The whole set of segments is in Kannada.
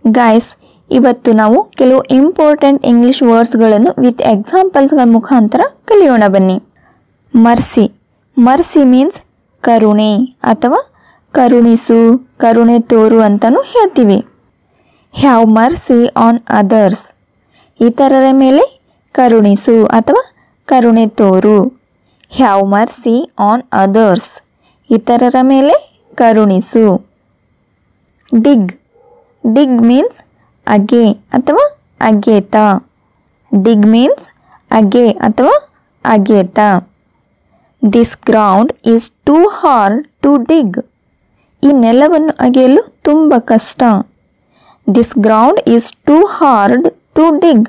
ಗೈಸ್, ಇವತ್ತು ನಾವು ಕೆಲವು ಇಂಪಾರ್ಟೆಂಟ್ ಇಂಗ್ಲಿಷ್ ವರ್ಡ್ಸ್ಗಳನ್ನು ವಿತ್ ಎಕ್ಸಾಂಪಲ್ಸ್ಗಳ ಮುಖಾಂತರ ಕಲಿಯೋಣ ಬನ್ನಿ. ಮರ್ಸಿ. ಮರ್ಸಿ ಮೀನ್ಸ್ ಕರುಣೆ ಅಥವಾ ಕರುಣಿಸು, ಕರುಣೆ ತೋರು ಅಂತಲೂ ಹೇಳ್ತೀವಿ. Have mercy on others. ಇತರರ ಮೇಲೆ ಕರುಣಿಸು ಅಥವಾ ಕರುಣೆ ತೋರು. Have mercy on others. ಇತರರ ಮೇಲೆ ಕರುಣಿಸು. ಡಿಗ್. ಡಿಗ್ ಮೀನ್ಸ್ ಅಗೆ ಅಥವಾ ಅಗೆತ. ಡಿಗ್ ಮೀನ್ಸ್ ಅಗೆ ಅಥವಾ ಅಗೆತ. This ground is too hard to dig. ಈ ನೆಲವನ್ನು ಅಗೆಯಲು ತುಂಬ ಕಷ್ಟ. This ground is too hard to dig.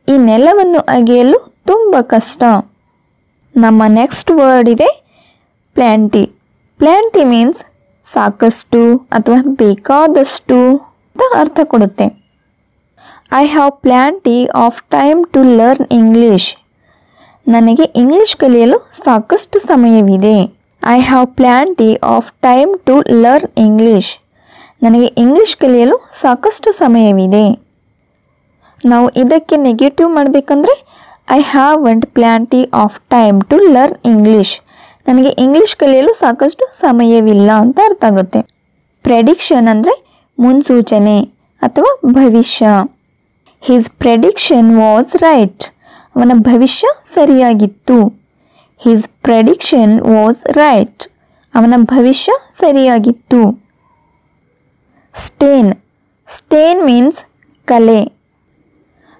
ಈ ನೆಲವನ್ನು ಅಗೆಯಲು ತುಂಬ ಕಷ್ಟ. ನಮ್ಮ ನೆಕ್ಸ್ಟ್ ವರ್ಡ್ ಇದೆ ಪ್ಲ್ಯಾಂಟಿ. ಪ್ಲ್ಯಾಂಟಿ ಮೀನ್ಸ್ ಸಾಕಷ್ಟು ಅಥವಾ ಬೇಕಾದಷ್ಟು ಅಂತ ಅರ್ಥ ಕೊಡುತ್ತೆ. I have plenty of time to learn English. ನನಗೆ ಇಂಗ್ಲೀಷ್ ಕಲಿಯಲು ಸಾಕಷ್ಟು ಸಮಯವಿದೆ. I have plenty of time to learn English. ನನಗೆ ಇಂಗ್ಲೀಷ್ ಕಲಿಯಲು ಸಾಕಷ್ಟು ಸಮಯವಿದೆ. ನಾವು ಇದಕ್ಕೆ ನೆಗೆಟಿವ್ ಮಾಡಬೇಕಂದ್ರೆ I haven't plenty of time to learn English. ನನಗೆ ಇಂಗ್ಲೀಷ್ ಕಲಿಯಲು ಸಾಕಷ್ಟು ಸಮಯವಿಲ್ಲ ಅಂತ ಅರ್ಥ ಆಗುತ್ತೆ. ಪ್ರೆಡಿಕ್ಷನ್ ಅಂದರೆ ಮುನ್ಸೂಚನೆ ಅಥವಾ ಭವಿಷ್ಯ. His prediction was right. ಅವನ ಭವಿಷ್ಯ ಸರಿಯಾಗಿತ್ತು. His prediction was right. ಅವನ ಭವಿಷ್ಯ ಸರಿಯಾಗಿತ್ತು. ಸ್ಟೇನ್. ಸ್ಟೇನ್ ಮೀನ್ಸ್ ಕಲೆ.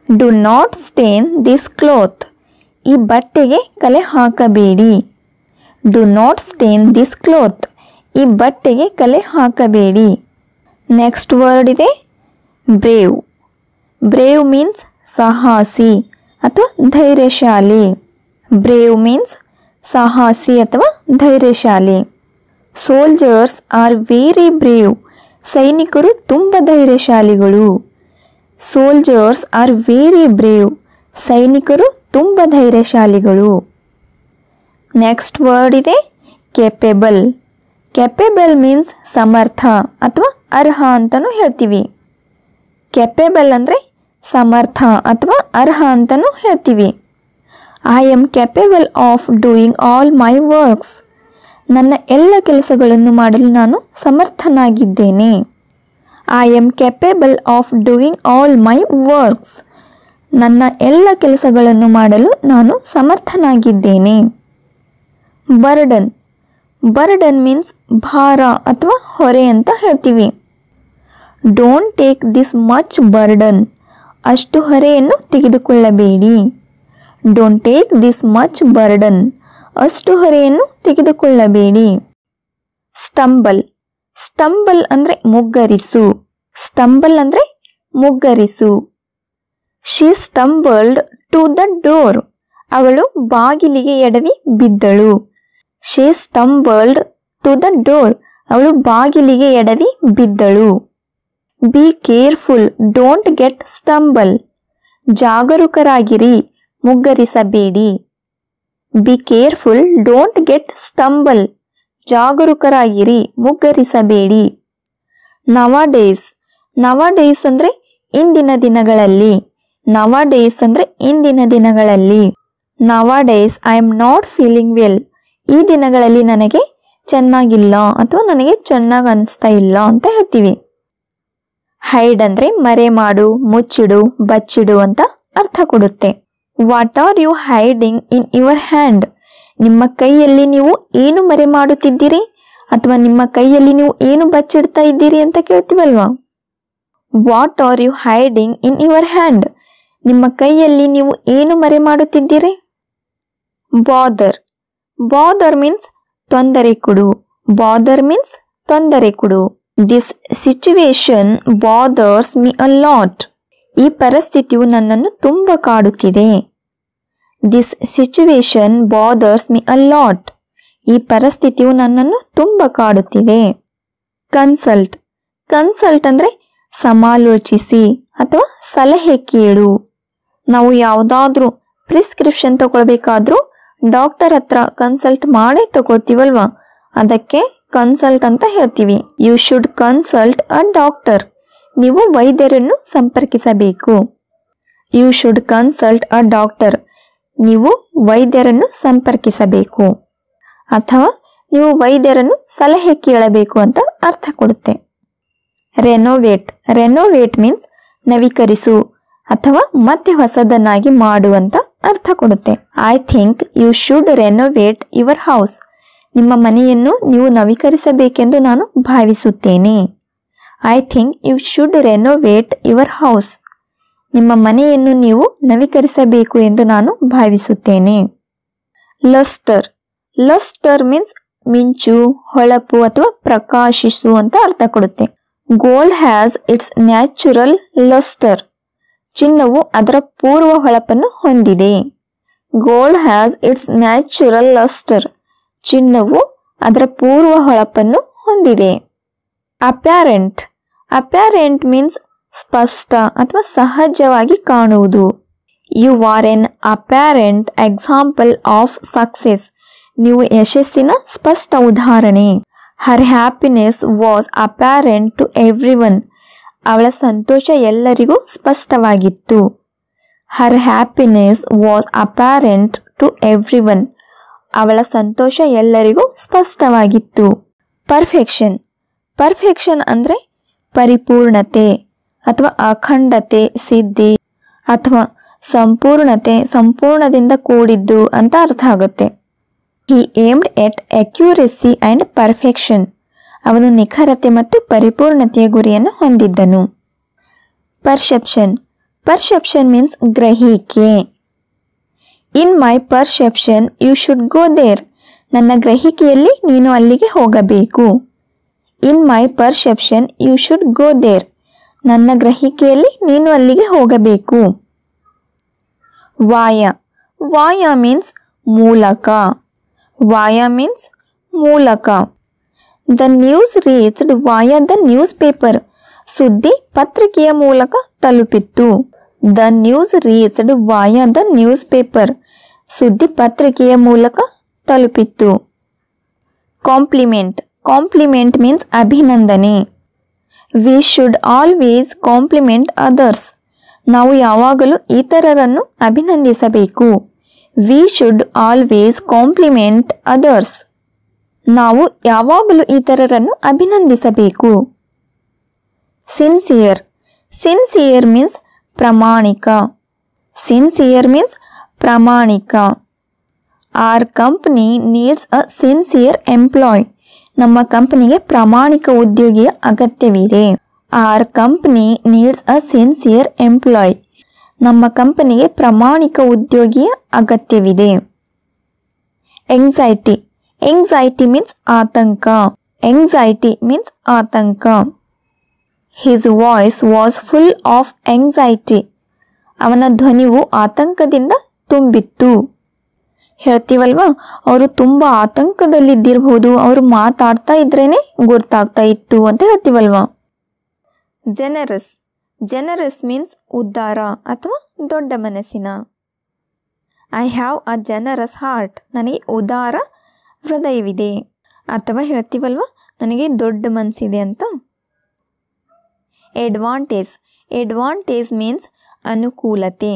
Do not stain this cloth. ಈ ಬಟ್ಟೆಗೆ ಕಲೆ ಹಾಕಬೇಡಿ. Do not stain this cloth. ಈ ಬಟ್ಟೆಗೆ ಕಲೆ ಹಾಕಬೇಡಿ. ನೆಕ್ಸ್ಟ್ ವರ್ಡ್ ಇದೆ ಬ್ರೇವ್. ಬ್ರೇವ್ ಮೀನ್ಸ್ ಸಾಹಸಿ ಅಥವಾ ಧೈರ್ಯಶಾಲಿ. ಬ್ರೇವ್ ಮೀನ್ಸ್ ಸಾಹಸಿ ಅಥವಾ ಧೈರ್ಯಶಾಲಿ. Soldiers are very brave. ಸೈನಿಕರು ತುಂಬ ಧೈರ್ಯಶಾಲಿಗಳು. Soldiers are very brave. ಸೈನಿಕರು ತುಂಬ ಧೈರ್ಯಶಾಲಿಗಳು. ನೆಕ್ಸ್ಟ್ ವರ್ಡ್ ಇದೆ ಕೆಪೆಬಲ್. ಕೆಪೆಬಲ್ ಮೀನ್ಸ್ ಸಮರ್ಥ ಅಥವಾ ಅರ್ಹ ಅಂತಲೂ ಹೇಳ್ತೀವಿ. ಕೆಪೆಬಲ್ ಅಂದರೆ ಸಮರ್ಥ ಅಥವಾ ಅರ್ಹ ಅಂತಲೂ ಹೇಳ್ತೀವಿ. I am capable of doing all my works. ನನ್ನ ಎಲ್ಲ ಕೆಲಸಗಳನ್ನು ಮಾಡಲು ನಾನು ಸಮರ್ಥನಾಗಿದ್ದೇನೆ. I am capable of doing all my works. ನನ್ನ ಎಲ್ಲ ಕೆಲಸಗಳನ್ನು ಮಾಡಲು ನಾನು ಸಮರ್ಥನಾಗಿದ್ದೇನೆ. ಬರ್ಡನ್. ಬರ್ಡನ್ ಮೀನ್ಸ್ ಭಾರ ಅಥವಾ ಹೊರೆ ಅಂತ ಹೇಳ್ತೀವಿ. Don't take this much burden. ಅಷ್ಟು ಹೊರೆಯನ್ನು ತೆಗೆದುಕೊಳ್ಳಬೇಡಿ. Don't take this much burden. ಅಷ್ಟು ಹೊರೆಯನ್ನು ತೆಗೆದುಕೊಳ್ಳಬೇಡಿ. ಸ್ಟಂಬಲ್. ಸ್ಟಂಬಲ್ ಅಂದರೆ ಮುಗ್ಗರಿಸು. ಸ್ಟಂಬಲ್ ಅಂದರೆ ಮುಗ್ಗರಿಸು. She stumbled to the door. ಅವಳು ಬಾಗಿಲಿಗೆ ಎಡವಿ ಬಿದ್ದಳು. She stumbled to the door. ಅವಳು ಬಾಗಿಲಿಗೆ ಎಡವಿ ಬಿದ್ದಳು. Be careful don't get stumble. ಜಾಗರೂಕರಾಗಿರಿ, ಮುಗ್ಗರಿಸಬೇಡಿ. Be careful don't get stumble. ಜಾಗರೂಕರಾಗಿರಿ, ಮುಗ್ಗರಿಸಬೇಡಿ. ನವಾಡೇಸ್. ನವಾಡೇಸ್ ಅಂದರೆ ಇಂದಿನ ದಿನಗಳಲ್ಲಿ. ನವಾಡೇಸ್ ಅಂದರೆ ಇಂದಿನ ದಿನಗಳಲ್ಲಿ. Nowadays I am not feeling well. ಈ ದಿನಗಳಲ್ಲಿ ನನಗೆ ಚೆನ್ನಾಗಿಲ್ಲ ಅಥವಾ ನನಗೆ ಚೆನ್ನಾಗಿ ಅನಿಸ್ತಾ ಇಲ್ಲ ಅಂತ ಹೇಳ್ತೀವಿ. ಹೈಡ್ ಅಂದರೆ ಮರೆ ಮಾಡು, ಮುಚ್ಚಿಡು, ಬಚ್ಚಿಡು ಅಂತ ಅರ್ಥ ಕೊಡುತ್ತೆ. What are you hiding in your hand. ನಿಮ್ಮ ಕೈಯಲ್ಲಿ ನೀವು ಏನು ಮರೆ ಮಾಡುತ್ತಿದ್ದೀರಿ ಅಥವಾ ನಿಮ್ಮ ಕೈಯಲ್ಲಿ ನೀವು ಏನು ಬಚ್ಚಿಡ್ತಾ ಇದ್ದೀರಿ ಅಂತ ಕೇಳ್ತೀವಲ್ವಾ. What are you hiding in your hand. ನಿಮ್ಮ ಕೈಯಲ್ಲಿ ನೀವು ಏನು ಮರೆ ಮಾಡುತ್ತಿದ್ದೀರಿ. ಬಾದರ್. ಬಾದರ್ ಮೀನ್ಸ್ ತೊಂದರೆ ಕೊಡು. ಬಾದರ್ ಮೀನ್ಸ್ ತೊಂದರೆ ಕೊಡು. This situation bothers me a lot. ಈ ಪರಿಸ್ಥಿತಿಯು ನನ್ನನ್ನು ತುಂಬ ಕಾಡುತ್ತಿದೆ. This situation bothers me a lot. ಈ ಪರಿಸ್ಥಿತಿಯು ನನ್ನನ್ನು ತುಂಬ ಕಾಡುತ್ತಿದೆ. ಕನ್ಸಲ್ಟ್. ಕನ್ಸಲ್ಟ್ ಅಂದರೆ ಸಮಾಲೋಚಿಸಿ ಅಥವಾ ಸಲಹೆ ಕೇಳು. ನಾವು ಯಾವುದಾದ್ರೂ ಪ್ರಿಸ್ಕ್ರಿಪ್ಷನ್ ತಗೊಳ್ಬೇಕಾದ್ರೂ ಡಾಕ್ಟರ್ ಹತ್ರ ಕನ್ಸಲ್ಟ್ ಮಾಡೇ ತಗೊಳ್ತೀವಲ್ವಾ, ಅದಕ್ಕೆ ಕನ್ಸಲ್ಟ್ ಅಂತ ಹೇಳ್ತೀವಿ. You should consult a doctor. ನೀವು ವೈದ್ಯರನ್ನು ಸಂಪರ್ಕಿಸಬೇಕು. You should consult a doctor. ನೀವು ವೈದ್ಯರನ್ನು ಸಂಪರ್ಕಿಸಬೇಕು ಅಥವಾ ನೀವು ವೈದ್ಯರನ್ನು ಸಲಹೆ ಕೇಳಬೇಕು ಅಂತ ಅರ್ಥ ಕೊಡುತ್ತೆ. ರೆನೋವೇಟ್. ರೆನೋವೇಟ್ ಮೀನ್ಸ್ ನವೀಕರಿಸು ಅಥವಾ ಮತ್ತೆ ಹೊಸದನ್ನಾಗಿ ಮಾಡುವಂತ ಅರ್ಥ ಕೊಡುತ್ತೆ. I think you should renovate your house. ನಿಮ್ಮ ಮನೆಯನ್ನು ನೀವು ನವೀಕರಿಸಬೇಕೆಂದು ನಾನು ಭಾವಿಸುತ್ತೇನೆ. I think you should renovate your house. ನಿಮ್ಮ ಮನೆಯನ್ನು ನೀವು ನವೀಕರಿಸಬೇಕು ಎಂದು ನಾನು ಭಾವಿಸುತ್ತೇನೆ. ಲಸ್ಟರ್. ಲಸ್ಟರ್ ಮೀನ್ಸ್ ಮಿಂಚು, ಹೊಳಪು ಅಥವಾ ಪ್ರಕಾಶಿಸು ಅಂತ ಅರ್ಥ ಕೊಡುತ್ತೆ. Gold has its natural lustre. ಚಿನ್ನವು ಅದರ ಪೂರ್ವ ಹೊಳಪನ್ನು ಹೊಂದಿದೆ. Gold has its natural lustre. ಚಿನ್ನವು ಅದರ ಪೂರ್ವ ಹೊಳಪನ್ನು ಹೊಂದಿದೆ. ಅಪ್ಯಾರೆಂಟ್. ಅಪ್ಯಾರೆಂಟ್ ಮೀನ್ಸ್ ಸ್ಪಷ್ಟ ಅಥವಾ ಸಹಜವಾಗಿ ಕಾಣುವುದು. You are an apparent example of success. ನೀವು ಯಶಸ್ಸಿನ ಸ್ಪಷ್ಟ ಉದಾಹರಣೆ. Her happiness was apparent to everyone. ಅವಳ ಸಂತೋಷ ಎಲ್ಲರಿಗೂ ಸ್ಪಷ್ಟವಾಗಿತ್ತು. Her happiness was apparent to everyone. ಅವಳ ಸಂತೋಷ ಎಲ್ಲರಿಗೂ ಸ್ಪಷ್ಟವಾಗಿತ್ತು. ಪರ್ಫೆಕ್ಷನ್. ಪರ್ಫೆಕ್ಷನ್ ಅಂದರೆ ಪರಿಪೂರ್ಣತೆ ಅಥವಾ ಅಖಂಡತೆ, ಸಿದ್ಧಿ ಅಥವಾ ಸಂಪೂರ್ಣತೆ, ಸಂಪೂರ್ಣದಿಂದ ಕೂಡಿದ್ದು ಅಂತ ಅರ್ಥ ಆಗುತ್ತೆ. He aimed at accuracy and perfection. ಅವನು ನಿಖರತೆ ಮತ್ತು ಪರಿಪೂರ್ಣತೆಯ ಗುರಿಯನ್ನು ಹೊಂದಿದ್ದನು. ಪರ್ಸೆಪ್ಷನ್. ಪರ್ಸೆಪ್ಷನ್ ಮೀನ್ಸ್ ಗ್ರಹಿಕೆ. In my perception you should go there. ನನ್ನ ಗ್ರಹಿಕೆಯಲ್ಲಿ ನೀನು ಅಲ್ಲಿಗೆ ಹೋಗಬೇಕು. In my perception you should go there. ನನ್ನ ಗ್ರಹಿಕೆಯಲ್ಲಿ ನೀನು ಅಲ್ಲಿಗೆ ಹೋಗಬೇಕು. ವಾಯ. ವಾಯ ಮೀನ್ಸ್ ಮೂಲಕ. ವಾಯ ಮೀನ್ಸ್ ಮೂಲಕ. The news reached via the newspaper. ಸುದ್ದಿ ಪತ್ರಿಕೆಯ ಮೂಲಕ ತಲುಪಿತ್ತು. The news reached via the newspaper. ಸುದ್ದಿ ಪತ್ರಿಕೆಯ ಮೂಲಕ ತಲುಪಿತ್ತು. ಕಾಂಪ್ಲಿಮೆಂಟ್. ಕಾಂಪ್ಲಿಮೆಂಟ್ ಮೀನ್ಸ್ ಅಭಿನಂದನೆ. We should always compliment others. ನಾವು ಯಾವಾಗಲೂ ಇತರರನ್ನು ಅಭಿನಂದಿಸಬೇಕು. We should always compliment others. ನಾವು ಯಾವಾಗಲೂ ಇತರರನ್ನು ಅಭಿನಂದಿಸಬೇಕು. ಸಿನ್ಸಿಯರ್. ಸಿನ್ಸಿಯರ್ ಮೀನ್ಸ್ ಪ್ರಾಮಾಣಿಕ. ಸಿನ್ಸಿಯರ್ ಮೀನ್ಸ್ ಪ್ರಾಮಾಣಿಕ. Our company needs a sincere employee. ನಮ್ಮ ಕಂಪನಿಗೆ ಪ್ರಾಮಾಣಿಕ ಉದ್ಯೋಗಿಯ ಅಗತ್ಯವಿದೆ. Our company needs a sincere employee. ನಮ್ಮ ಕಂಪನಿಗೆ ಪ್ರಾಮಾಣಿಕ ಉದ್ಯೋಗಿಯ ಅಗತ್ಯವಿದೆ. ಎಂಗ್ಸೈಟಿ. ಎಂಗ್ಸೈಟಿ ಮೀನ್ಸ್ ಆತಂಕ. ಎಂಗ್ಸೈಟಿ ಮೀನ್ಸ್ ಆತಂಕ. His voice was full of anxiety. ಅವನ ಧ್ವನಿಯು ಆತಂಕದಿಂದ ತುಂಬಿತ್ತು. ಹೇಳ್ತೀವಲ್ವಾ, ಅವರು ತುಂಬ ಆತಂಕದಲ್ಲಿದ್ದಿರಬಹುದು, ಅವರು ಮಾತಾಡ್ತಾ ಇದ್ರೇನೆ ಗೊತ್ತಾಗ್ತಾ ಇತ್ತು ಅಂತ ಹೇಳ್ತೀವಲ್ವಾ. ಜನರಸ್. ಜನರಸ್ ಮೀನ್ಸ್ ಉದಾರ ಅಥವಾ ದೊಡ್ಡ ಮನಸ್ಸಿನ. I have a generous heart. ನನಗೆ ಉದಾರ ಹೃದಯವಿದೆ. ಅಥವಾ ಹೇಳ್ತೀವಲ್ವಾ, ನನಗೆ ದೊಡ್ಡ ಮನಸ್ಸಿದೆ ಅಂತ. ಅಡ್ವಾಂಟೇಜ್. ಅಡ್ವಾಂಟೇಜ್ ಮೀನ್ಸ್ ಅನುಕೂಲತೆ.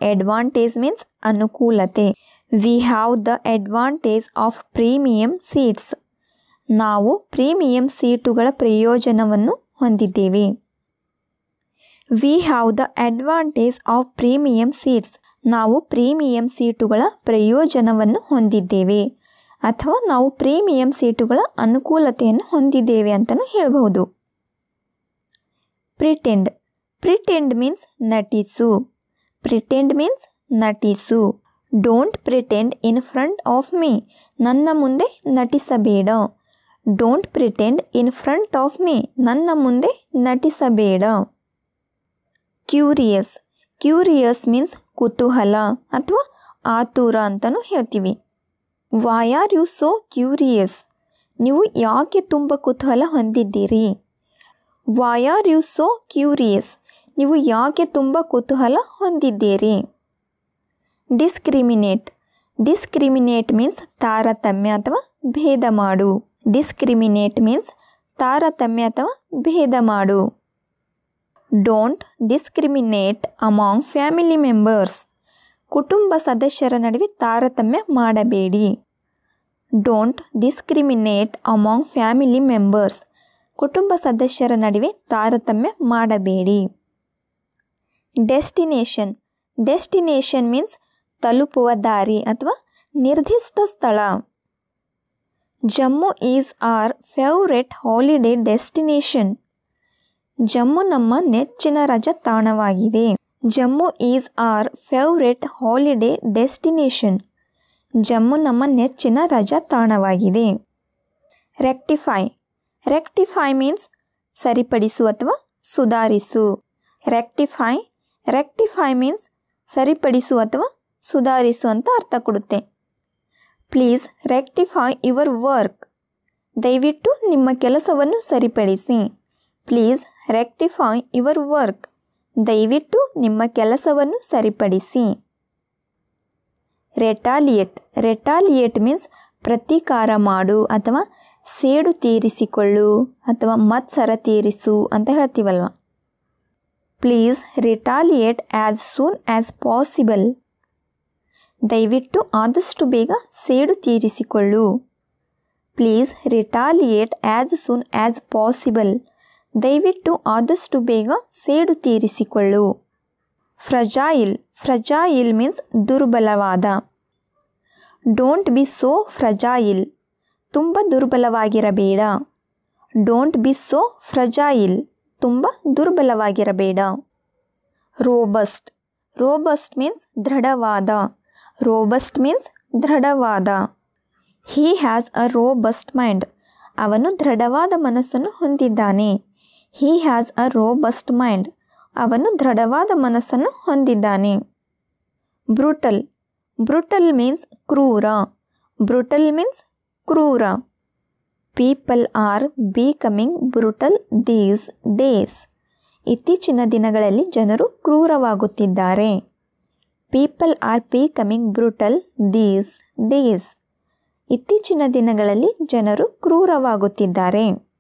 ಅಡ್ವಾಂಟೇಜ್ ಮೀನ್ಸ್ ಅನುಕೂಲತೆ. We have the advantage of premium seats. ನಾವು ಪ್ರೀಮಿಯಂ ಸೀಟುಗಳ ಪ್ರಯೋಜನವನ್ನು ಹೊಂದಿದ್ದೇವೆ. We have the advantage of premium seats. ನಾವು ಪ್ರೀಮಿಯಂ ಸೀಟುಗಳ ಪ್ರಯೋಜನವನ್ನು ಹೊಂದಿದ್ದೇವೆ ಅಥವಾ ನಾವು ಪ್ರೀಮಿಯಂ ಸೀಟುಗಳ ಅನುಕೂಲತೆಯನ್ನು ಹೊಂದಿದ್ದೇವೆ ಅಂತಲೂ ಹೇಳಬಹುದು. ಪ್ರಿಟೆಂಡ್. ಪ್ರಿಟೆಂಡ್ ಮೀನ್ಸ್ ನಟಿಸು. ಪ್ರಿಟೆಂಡ್ ಮೀನ್ಸ್ ನಟಿಸು. Don't pretend in front of me. ನನ್ನ ಮುಂದೆ ನಟಿಸಬೇಡ. Don't pretend in front of me. ನನ್ನ ಮುಂದೆ ನಟಿಸಬೇಡ. ಕ್ಯೂರಿಯಸ್. ಕ್ಯೂರಿಯಸ್ ಮೀನ್ಸ್ ಕುತೂಹಲ ಅಥವಾ ಆತುರ ಅಂತಲೂ ಹೇಳ್ತೀವಿ. Why are you so curious. ನೀವು ಯಾಕೆ ತುಂಬ ಕುತೂಹಲ ಹೊಂದಿದ್ದೀರಿ. Why are you so curious. ನೀವು ಯಾಕೆ ತುಂಬ ಕುತೂಹಲ ಹೊಂದಿದ್ದೀರಿ. ಡಿಸ್ಕ್ರಿಮಿನೇಟ್. ಡಿಸ್ಕ್ರಿಮಿನೇಟ್ ಮೀನ್ಸ್ ತಾರತಮ್ಯ ಅಥವಾ ಭೇದ ಮಾಡು. ಡಿಸ್ಕ್ರಿಮಿನೇಟ್ ಮೀನ್ಸ್ ತಾರತಮ್ಯ ಅಥವಾ ಭೇದ ಮಾಡು. Don't discriminate among family members. ಕುಟುಂಬ ಸದಸ್ಯರ ನಡುವೆ ತಾರತಮ್ಯ ಮಾಡಬೇಡಿ. Don't discriminate among family members. ಕುಟುಂಬ ಸದಸ್ಯರ ನಡುವೆ ತಾರತಮ್ಯ ಮಾಡಬೇಡಿ. ಡೆಸ್ಟಿನೇಷನ್. ಡೆಸ್ಟಿನೇಷನ್ ಮೀನ್ಸ್ ತಲುಪುವ ದಾರಿ ಅಥವಾ ನಿರ್ದಿಷ್ಟ ಸ್ಥಳ. Jammu is our favourite holiday destination. Jammu ನಮ್ಮ ನೆಚ್ಚಿನ ರಜಾ ತಾಣವಾಗಿದೆ. Jammu is our favourite holiday destination. Jammu ನಮ್ಮ ನೆಚ್ಚಿನ ರಜಾ ತಾಣವಾಗಿದೆ. ರೆಕ್ಟಿಫೈ. ರೆಕ್ಟಿಫೈ ಮೀನ್ಸ್ ಸರಿಪಡಿಸು ಅಥವಾ ಸುಧಾರಿಸು. ರೆಕ್ಟಿಫೈ. ರೆಕ್ಟಿಫೈ ಮೀನ್ಸ್ ಸರಿಪಡಿಸು ಅಥವಾ ಸುಧಾರಿಸು ಅಂತ ಅರ್ಥ ಕೊಡುತ್ತೆ. Please rectify your work. ದಯವಿಟ್ಟು ನಿಮ್ಮ ಕೆಲಸವನ್ನು ಸರಿಪಡಿಸಿ. Please rectify your work. ದಯವಿಟ್ಟು ನಿಮ್ಮ ಕೆಲಸವನ್ನು ಸರಿಪಡಿಸಿ. ರೆಟಾಲಿಯೇಟ್. ರೆಟಾಲಿಯೇಟ್ ಮೀನ್ಸ್ ಪ್ರತೀಕಾರ ಮಾಡು ಅಥವಾ ಸೇಡು ತೀರಿಸಿಕೊಳ್ಳು ಅಥವಾ ಮತ್ಸರ ತೀರಿಸು ಅಂತ ಹೇಳ್ತೀವಲ್ವ. Please retaliate as soon as possible. ದಯವಿಟ್ಟು ಆದಷ್ಟು ಬೇಗ ಸೇಡು ತೀರಿಸಿಕೊಳ್ಳು. Please retaliate as soon as possible. ದಯವಿಟ್ಟು ಆದಷ್ಟು ಬೇಗ ಸೇಡು ತೀರಿಸಿಕೊಳ್ಳು. ಫ್ರಜಾಯಿಲ್. ಫ್ರಜಾಯಿಲ್ ಮೀನ್ಸ್ ದುರ್ಬಲವಾದ. Don't be so fragile. ತುಂಬ ದುರ್ಬಲವಾಗಿರಬೇಡ. Don't be so fragile. ತುಂಬ ದುರ್ಬಲವಾಗಿರಬೇಡ. ರೋಬಸ್ಟ್. ರೋಬಸ್ಟ್ ಮೀನ್ಸ್ ದೃಢವಾದ. ರೋಬಸ್ಟ್ ಮೀನ್ಸ್ ದೃಢವಾದ. He has a robust mind. ಅವನು ದೃಢವಾದ ಮನಸ್ಸನ್ನು ಹೊಂದಿದ್ದಾನೆ. He has a robust mind. ಅವನು ದೃಢವಾದ ಮನಸ್ಸನ್ನು ಹೊಂದಿದ್ದಾನೆ. ಬ್ರೂಟಲ್. ಬ್ರೂಟಲ್ ಮೀನ್ಸ್ ಕ್ರೂರ. ಬ್ರೂಟಲ್ ಮೀನ್ಸ್ ಕ್ರೂರ. People are becoming brutal these days. ಇತ್ತೀಚಿನ ದಿನಗಳಲ್ಲಿ ಜನರು ಕ್ರೂರವಾಗುತ್ತಿದ್ದಾರೆ. People are becoming brutal these days. ಇತ್ತೀಚಿನ ದಿನಗಳಲ್ಲಿ ಜನರು ಕ್ರೂರವಾಗುತ್ತಿದ್ದಾರೆ.